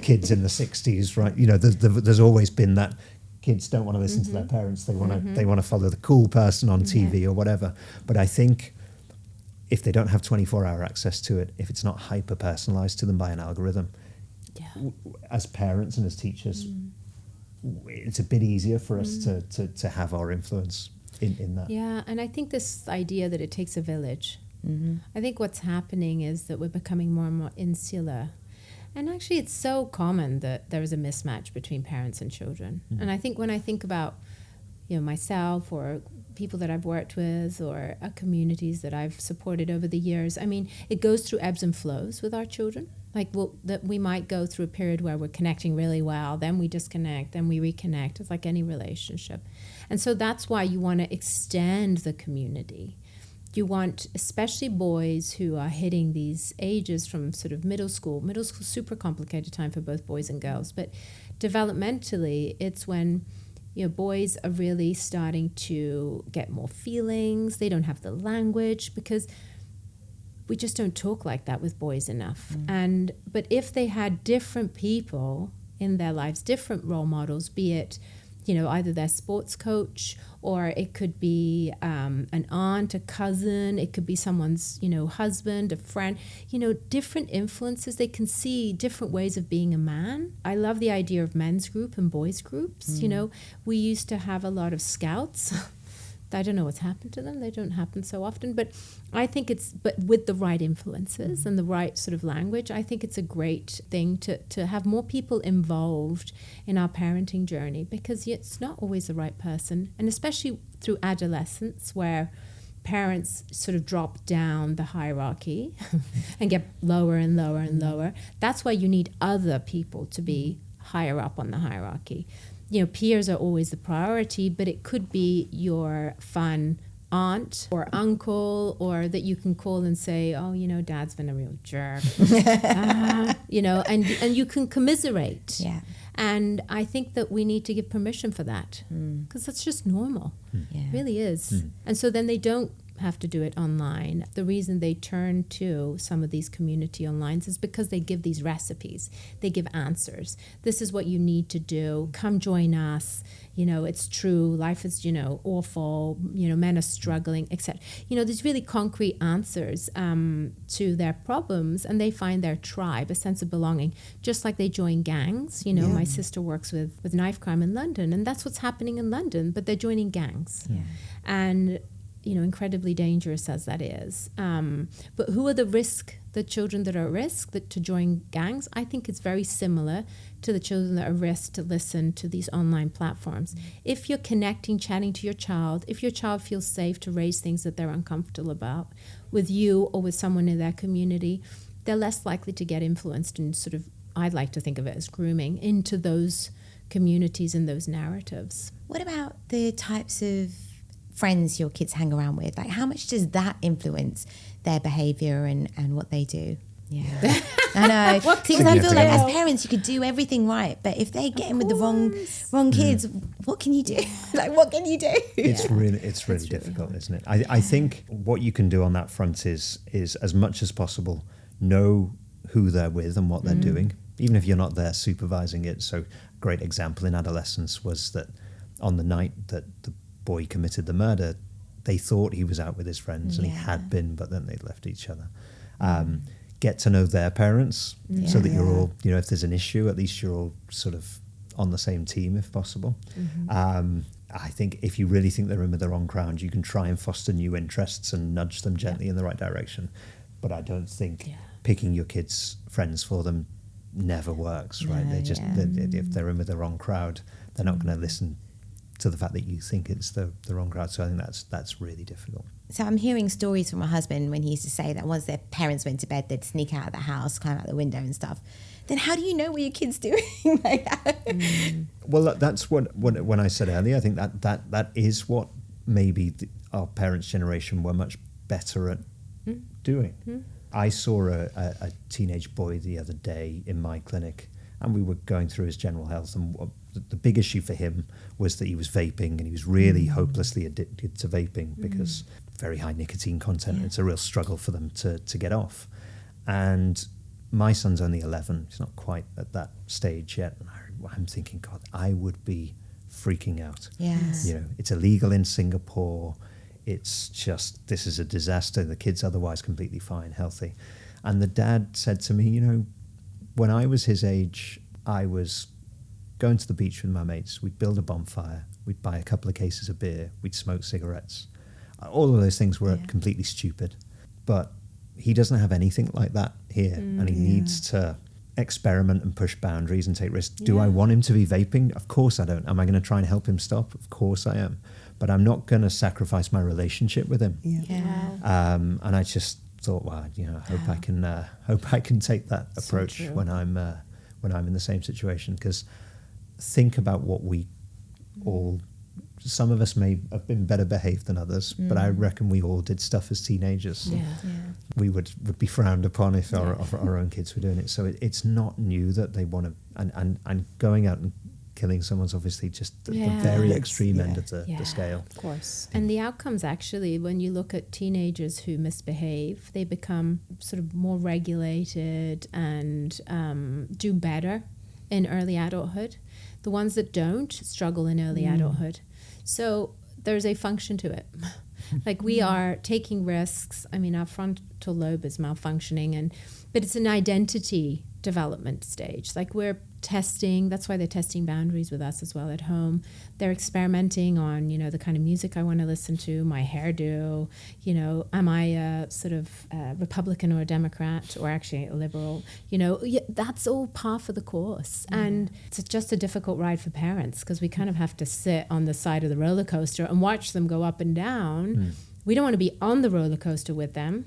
kids in the 60s, right? There's always been that. Kids don't want to listen to their parents. They want to follow the cool person on TV or whatever. But I think if they don't have 24-hour access to it, if it's not hyper-personalized to them by an algorithm, as parents and as teachers, it's a bit easier for us to have our influence in that. Yeah, and I think this idea that it takes a village. I think what's happening is that we're becoming more and more insular. And actually, it's so common that there is a mismatch between parents and children. And I think when I think about, myself or people that I've worked with or communities that I've supported over the years, I mean, it goes through ebbs and flows with our children. Like, that we might go through a period where we're connecting really well, then we disconnect, then we reconnect. It's like any relationship. And so that's why you want to extend the community. You want, especially boys who are hitting these ages from sort of middle school, super complicated time for both boys and girls, but developmentally, it's when boys are really starting to get more feelings. They don't have the language because we just don't talk like that with boys enough. But if they had different people in their lives, different role models, be it either their sports coach, or it could be an aunt, a cousin, it could be someone's, husband, a friend, different influences. They can see different ways of being a man. I love the idea of men's group and boys groups. We used to have a lot of scouts I don't know what's happened to them. They don't happen so often. But I think but with the right influences and the right sort of language, I think it's a great thing to have more people involved in our parenting journey, because it's not always the right person. And especially through adolescence, where parents sort of drop down the hierarchy and get lower and lower and lower. That's why you need other people to be higher up on the hierarchy. You know, peers are always the priority, but it could be your fun aunt or uncle, or that you can call and say, oh, you know, dad's been a real jerk. You know, and you can commiserate. Yeah. And I think that we need to give permission for that, because that's just normal. Yeah. It really is. And so then they don't have to do it online. The reason they turn to some of these community online is because they give these recipes. They give answers. This is what you need to do. Come join us. You know, it's true. Life is, you know, awful. You know, men are struggling, etc. You know, there's really concrete answers to their problems, and they find their tribe, a sense of belonging, just like they join gangs. You know, my sister works with knife crime in London, and that's what's happening in London, but they're joining gangs. Yeah. And you know, incredibly dangerous as that is. But who are the children that are at risk to join gangs? I think it's very similar to the children that are at risk to listen to these online platforms. If you're connecting, chatting to your child, if your child feels safe to raise things that they're uncomfortable about with you or with someone in their community, they're less likely to get influenced and sort of, I'd like to think of it as grooming, into those communities and those narratives. What about the types of friends your kids hang around with? Like, how much does that influence their behavior and what they do? Yeah. I know. Because I feel like as parents you could do everything right, but if they get in with the wrong kids, what can you do? Like, what can you do? It's really difficult, isn't it? I think what you can do on that front is as much as possible know who they're with and what they're doing, even if you're not there supervising it. So a great example in Adolescence was that on the night that the boy committed the murder, they thought he was out with his friends, and he had been, but then they'd left each other. Get to know their parents so that you're all, you know, if there's an issue, at least you're all sort of on the same team if possible. I think if you really think they're in with the wrong crowd, you can try and foster new interests and nudge them gently in the right direction. But I don't think picking your kids' friends for them never works, right? They just, if they're in with the wrong crowd, they're not going to listen to the fact that you think it's the wrong crowd. So I think that's really difficult. So I'm hearing stories from my husband when he used to say that once their parents went to bed, they'd sneak out of the house, climb out the window and stuff. Then how do you know what your kid's doing? Like that? Well, that's what when I said earlier, I think that is what maybe our parents' generation were much better at doing. I saw a teenage boy the other day in my clinic, and we were going through his general health, and the big issue for him was that he was vaping, and he was really hopelessly addicted to vaping because very high nicotine content. It's a real struggle for them to get off. And my son's only 11. He's not quite at that stage yet. And I'm thinking, God, I would be freaking out. Yes. You know, it's illegal in Singapore. It's just, this is a disaster. The kid's otherwise completely fine, healthy. And the dad said to me, you know, when I was his age, I was going to the beach with my mates. We'd build a bonfire. We'd buy a couple of cases of beer. We'd smoke cigarettes. All of those things were completely stupid. But he doesn't have anything like that here. And he needs to experiment and push boundaries and take risks. Do I want him to be vaping? Of course I don't. Am I going to try and help him stop? Of course I am. But I'm not going to sacrifice my relationship with him. And I just thought, wow, you know, I hope I can take that approach when I'm in the same situation. Because think about what we all, some of us may have been better behaved than others, but I reckon we all did stuff as teenagers. We would be frowned upon if our own kids were doing it. So it's not new that they want to, and going out and killing someone's obviously just the very extreme end of the scale. Of course. And the outcomes actually, when you look at teenagers who misbehave, they become sort of more regulated and do better in early adulthood. The ones that don't struggle in early adulthood. So there's a function to it. Like we are taking risks. I mean, our frontal lobe is malfunctioning, but it's an identity development stage. Like we're testing. That's why they're testing boundaries with us as well at home. They're experimenting on, the kind of music I want to listen to, my hairdo, am I a sort of Republican or a Democrat or actually a liberal? That's all par for the course. And it's just a difficult ride for parents because we kind of have to sit on the side of the roller coaster and watch them go up and down. We don't want to be on the roller coaster with them.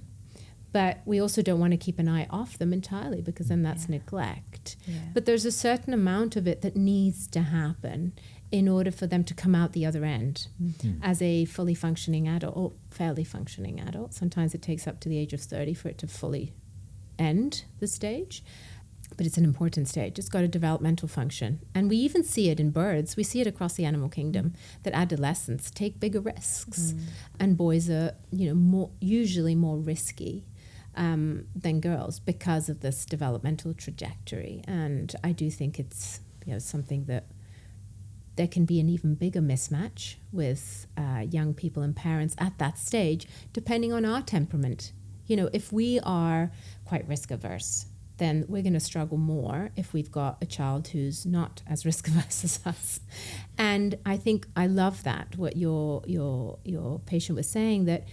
But we also don't want to keep an eye off them entirely because then that's neglect. Yeah. But there's a certain amount of it that needs to happen in order for them to come out the other end as a fully functioning adult or fairly functioning adult. Sometimes it takes up to the age of 30 for it to fully end the stage. But it's an important stage. It's got a developmental function. And we even see it in birds. We see it across the animal kingdom that adolescents take bigger risks. And boys are, usually more risky than girls because of this developmental trajectory. And I do think it's something that there can be an even bigger mismatch with young people and parents at that stage, depending on our temperament. If we are quite risk averse, then we're going to struggle more if we've got a child who's not as risk averse as us. And I think I love that, what your patient was saying, that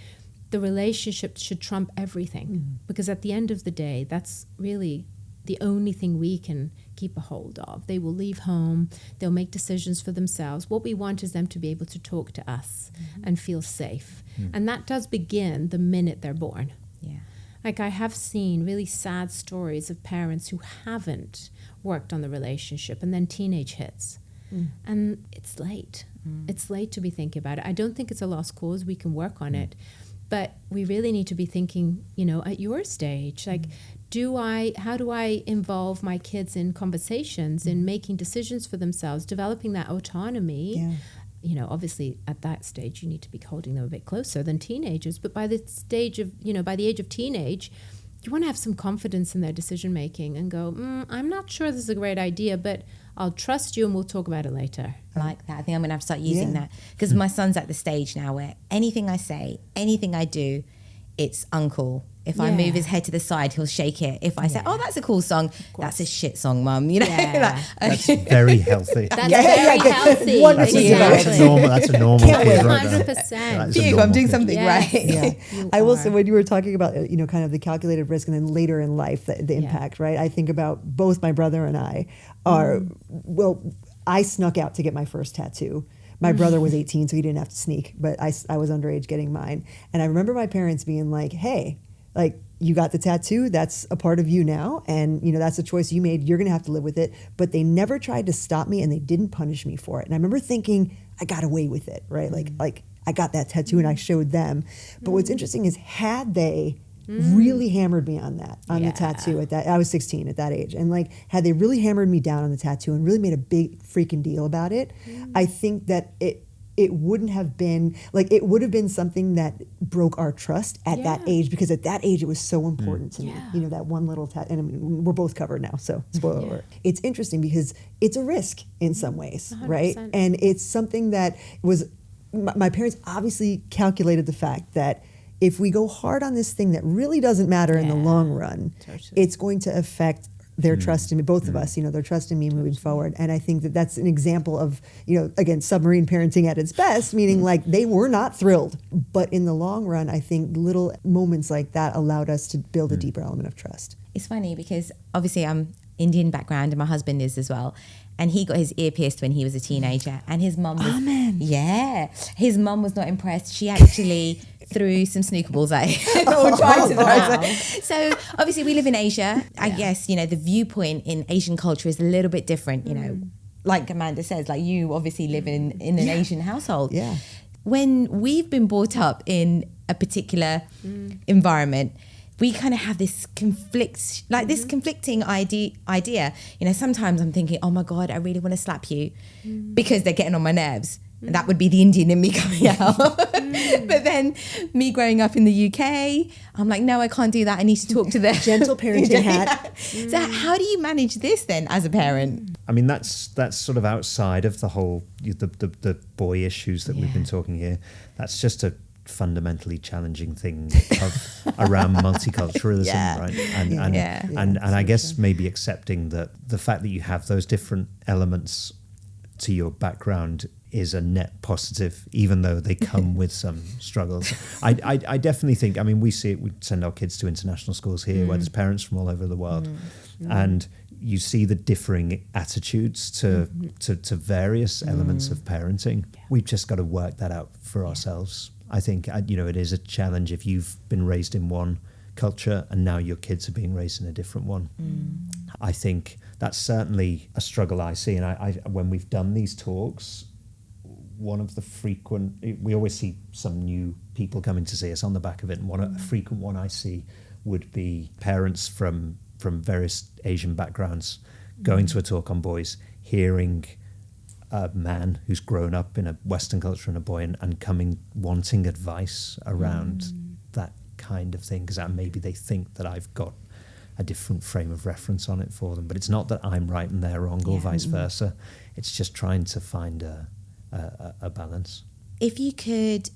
the relationship should trump everything, because at the end of the day, that's really the only thing we can keep a hold of. They will leave home, they'll make decisions for themselves. What we want is them to be able to talk to us and feel safe. And that does begin the minute they're born. Yeah. Like I have seen really sad stories of parents who haven't worked on the relationship and then teenage hits. And it's late. It's late to be thinking about it. I don't think it's a lost cause. We can work on it. But we really need to be thinking, at your stage, like, how do I involve my kids in conversations, in making decisions for themselves, developing that autonomy? Yeah. Obviously at that stage, you need to be holding them a bit closer than teenagers. But by the age of teenage, you want to have some confidence in their decision making and go, I'm not sure this is a great idea, but I'll trust you and we'll talk about it later. I like that. I think I'm going to have to start using that because my son's at the stage now where anything I say, anything I do, it's uncool. If I move his head to the side, he'll shake it. If I say, "Oh, that's a cool song," that's a shit song, Mum. That's very healthy. That's very healthy. That's a normal. Can't wait. 100%. I'm doing something right. Yeah. I will say, when you were talking about kind of the calculated risk and then later in life the impact, right? I think about both my brother and I are I snuck out to get my first tattoo. My brother was 18, so he didn't have to sneak, but I was underage getting mine. And I remember my parents being like, "Hey, like, you got the tattoo, that's a part of you now, and that's a choice you made, you're gonna have to live with it." But they never tried to stop me and they didn't punish me for it. And I remember thinking, I got away with it, right? Like I got that tattoo and I showed them. But what's interesting is, had they really hammered me on the tattoo at that, I was 16 at that age, and had they really hammered me down on the tattoo and really made a big freaking deal about it, I think that it wouldn't have been it would have been something that broke our trust at that age, because at that age it was so important to me. That one little and I mean, we're both covered now, so spoiler alert. It's interesting because it's a risk in some ways, 100%. Right? And it's something that was my parents obviously calculated the fact that if we go hard on this thing that really doesn't matter in the long run, it's going to affect their trust in me, both of us, their trust in me moving forward. And I think that that's an example of, again, submarine parenting at its best, meaning they were not thrilled. But in the long run, I think little moments like that allowed us to build a deeper element of trust. It's funny because obviously I'm Indian background and my husband is as well. And he got his ear pierced when he was a teenager, and his mum was, his mum was not impressed. She actually threw some snooker balls at him or tried to. Wow. So obviously we live in Asia. I guess, the viewpoint in Asian culture is a little bit different, like Amanda says, you obviously live in an Asian household. Yeah. When we've been brought up in a particular environment, we kind of have this this conflicting idea. Sometimes I'm thinking, oh my God, I really want to slap you because they're getting on my nerves. And that would be the Indian in me coming out. But then me growing up in the UK, I'm like, no, I can't do that. I need to talk to them. Gentle parenting hat. So how do you manage this then as a parent? I mean, that's sort of outside of the whole, the boy issues that we've been talking here. That's just a fundamentally challenging thing around multiculturalism, right? And I guess maybe accepting that the fact that you have those different elements to your background is a net positive, even though they come with some struggles. I definitely think, I mean, we see it, we send our kids to international schools here where there's parents from all over the world, and you see the differing attitudes to various elements of parenting. We've just got to work that out for ourselves. I think, it is a challenge if you've been raised in one culture and now your kids are being raised in a different one. I think that's certainly a struggle I see. And I when we've done these talks, one of the we always see some new people coming to see us on the back of it. And a frequent one I see would be parents from various Asian backgrounds going to a talk on boys, hearing a man who's grown up in a Western culture and a boy and coming wanting advice around that kind of thing, because maybe they think that I've got a different frame of reference on it for them. But it's not that I'm right and they're wrong or vice versa. It's just trying to find a balance. If you could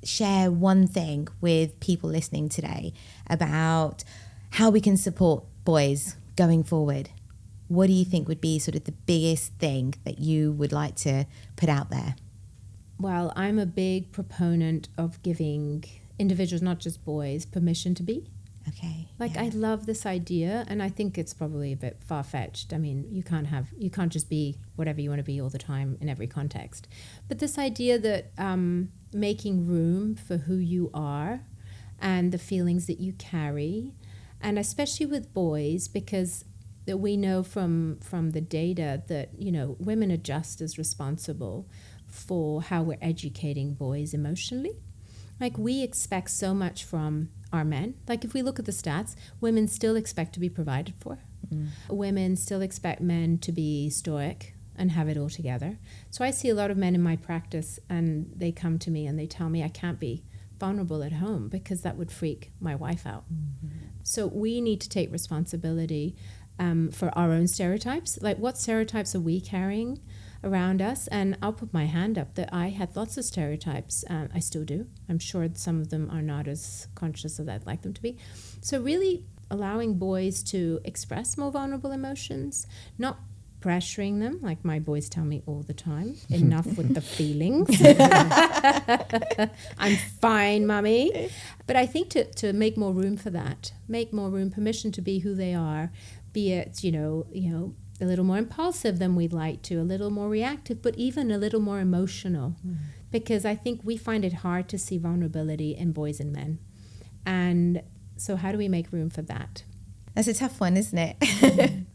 share one thing with people listening today about how we can support boys going forward, what do you think would be sort of the biggest thing that you would like to put out there? Well, I'm a big proponent of giving individuals, not just boys, permission to be. Okay. I love this idea, and I think it's probably a bit far-fetched. I mean, you can't just be whatever you want to be all the time in every context. But this idea that making room for who you are and the feelings that you carry, and especially with boys, because we know from the data that, women are just as responsible for how we're educating boys emotionally. We expect so much from our men. If we look at the stats, women still expect to be provided for. Women still expect men to be stoic and have it all together. So I see a lot of men in my practice, and they come to me and they tell me I can't be vulnerable at home because that would freak my wife out. So we need to take responsibility for our own stereotypes. What stereotypes are we carrying around us? And I'll put my hand up that I had lots of stereotypes. I still do. I'm sure some of them are not as conscious as I'd like them to be. So really allowing boys to express more vulnerable emotions, not pressuring them, like my boys tell me all the time, enough with the feelings. I'm fine, mummy. But I think to make more room for that, make more room, permission to be who they are, be it, a little more impulsive than we'd like to, a little more reactive, but even a little more emotional. Because I think we find it hard to see vulnerability in boys and men. And so how do we make room for that? That's a tough one, isn't it?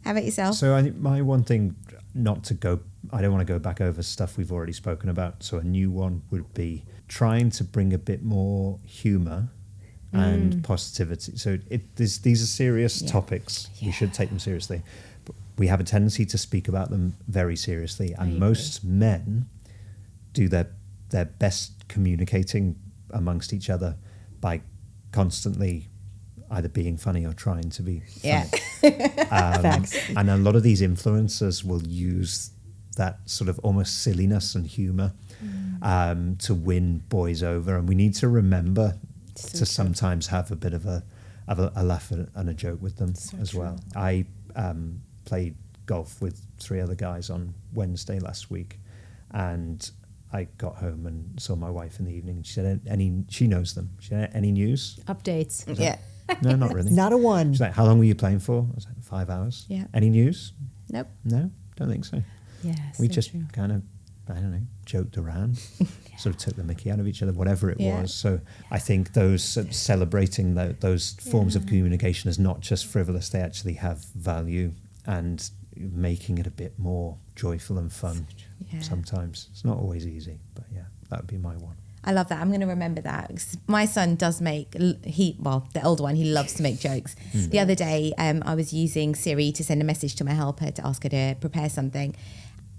How about yourself? So I think my one thing, I don't want to go back over stuff we've already spoken about. So a new one would be trying to bring a bit more humour and positivity. So these are serious topics. We should take them seriously. But we have a tendency to speak about them very seriously. And most men do their best communicating amongst each other by constantly either being funny or trying to be funny. Facts. And a lot of these influencers will use that sort of almost silliness and humour to win boys over. And we need to remember to sometimes have a bit of a laugh and a joke with them well. I played golf with 3 other guys on Wednesday last week, and I got home and saw my wife in the evening. She said, she knows them. She said, any news? Updates. No, not really. Not a one. She's like, how long were you playing for? I was like, 5 hours. Yeah. Any news? Nope. No, don't think so. Yes. We just kind of, joked around, sort of took the mickey out of each other, whatever it was. So I think those celebrating those forms of communication as not just frivolous, they actually have value, and making it a bit more joyful and fun sometimes. It's not always easy, but that would be my one. I love that. I'm going to remember that, because my son does the older one, he loves to make jokes. The other day, I was using Siri to send a message to my helper to ask her to prepare something.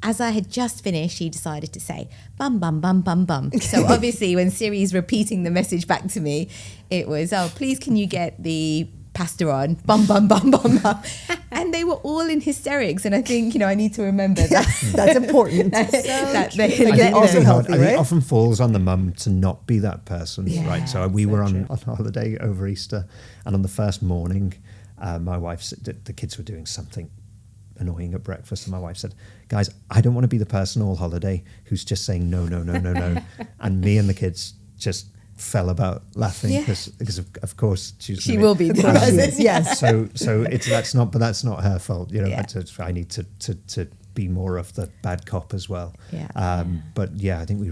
As I had just finished, he decided to say, bum, bum, bum, bum, bum. So obviously when Siri's repeating the message back to me, it was, oh, please can you get the pasta on, bum, bum, bum, bum, bum. And and they were all in hysterics. And I think, I need to remember that. That's important. that they, I think also healthy, I think right? it often falls on the mum to not be that person, right? So we were on holiday over Easter, and on the first morning, my wife said that the kids were doing something annoying at breakfast, and my wife said, guys, I don't want to be the person all holiday who's just saying no. And me and the kids just fell about laughing because of course she will be the person. Yes. So that's not her fault, I need to be more of the bad cop as well. But I think we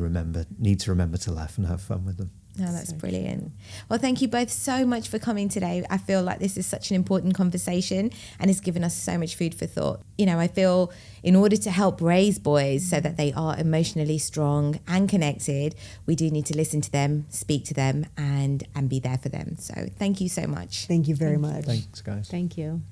need to remember to laugh and have fun with them. No, that's brilliant. Well, thank you both so much for coming today. I feel like this is such an important conversation and it's given us so much food for thought. I feel in order to help raise boys so that they are emotionally strong and connected, we do need to listen to them, speak to them, and be there for them. So thank you so much. Thank you very much. Thanks, guys. Thank you.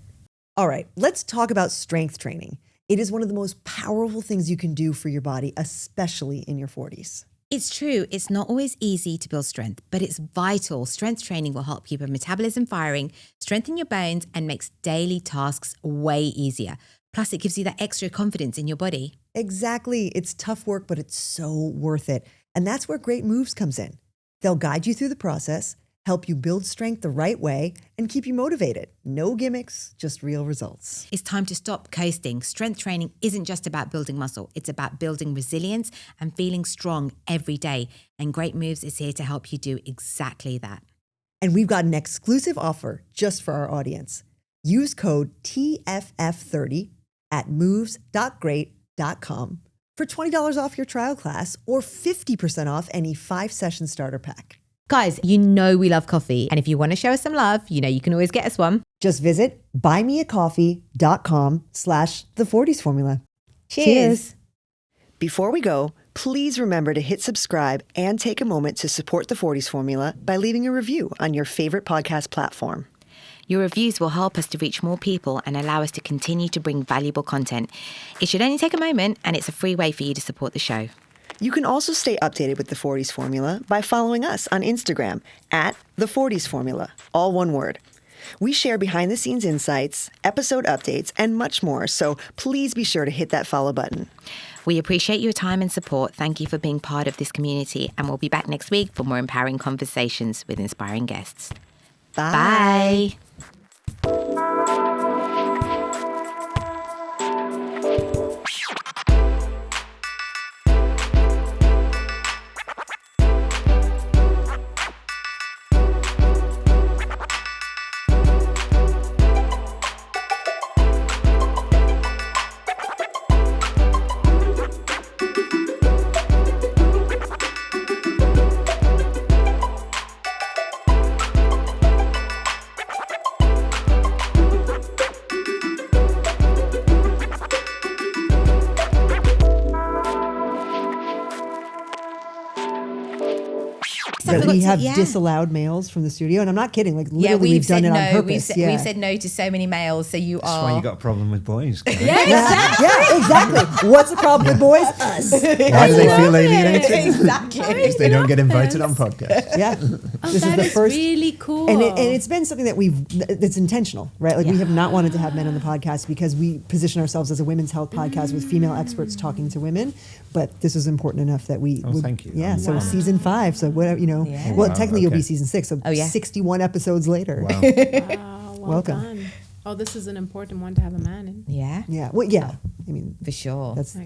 All right, let's talk about strength training. It is one of the most powerful things you can do for your body, especially in your 40s. It's true, it's not always easy to build strength, but it's vital. Strength training will help keep your metabolism firing, strengthen your bones, and makes daily tasks way easier. Plus, it gives you that extra confidence in your body. Exactly. It's tough work, but it's so worth it. And that's where Great Moves comes in. They'll guide you through the process, help you build strength the right way, and keep you motivated. No gimmicks, just real results. It's time to stop coasting. Strength training isn't just about building muscle. It's about building resilience and feeling strong every day. And Great Moves is here to help you do exactly that. And we've got an exclusive offer just for our audience. Use code TFF30 at moves.great.com for $20 off your trial class or 50% off any 5-session starter pack. Guys, we love coffee. And if you want to show us some love, you can always get us one. Just visit buymeacoffee.com/the40s formula. Cheers. Before we go, please remember to hit subscribe and take a moment to support the 40s formula by leaving a review on your favorite podcast platform. Your reviews will help us to reach more people and allow us to continue to bring valuable content. It should only take a moment, and it's a free way for you to support the show. You can also stay updated with the 40s formula by following us on Instagram at the 40s formula, all one word. We share behind the scenes insights, episode updates, and much more. So please be sure to hit that follow button. We appreciate your time and support. Thank you for being part of this community. And we'll be back next week for more empowering conversations with inspiring guests. Bye. That we have disallowed males from the studio, and I'm not kidding. Like literally, we've done it on purpose. We've said no to so many males. So you That's are. why you got a problem with boys. Yeah, exactly. What's the problem with boys? Us. Why do they feel alienated? Exactly. Because they don't get invited on podcasts. Yeah, This is the first. Really cool. and it's been something that it's intentional, right? Like we have not wanted to have men on the podcast because we position ourselves as a women's health podcast with female experts talking to women. But this is important enough that we. Thank you. Yeah. So season 5. So whatever Yeah. Well, technically you'll be season 6. So 61 episodes later. Wow. Wow, Welcome. done. Oh, this is an important one to have a man in. Yeah. Yeah. Well, yeah. I mean, For sure. that's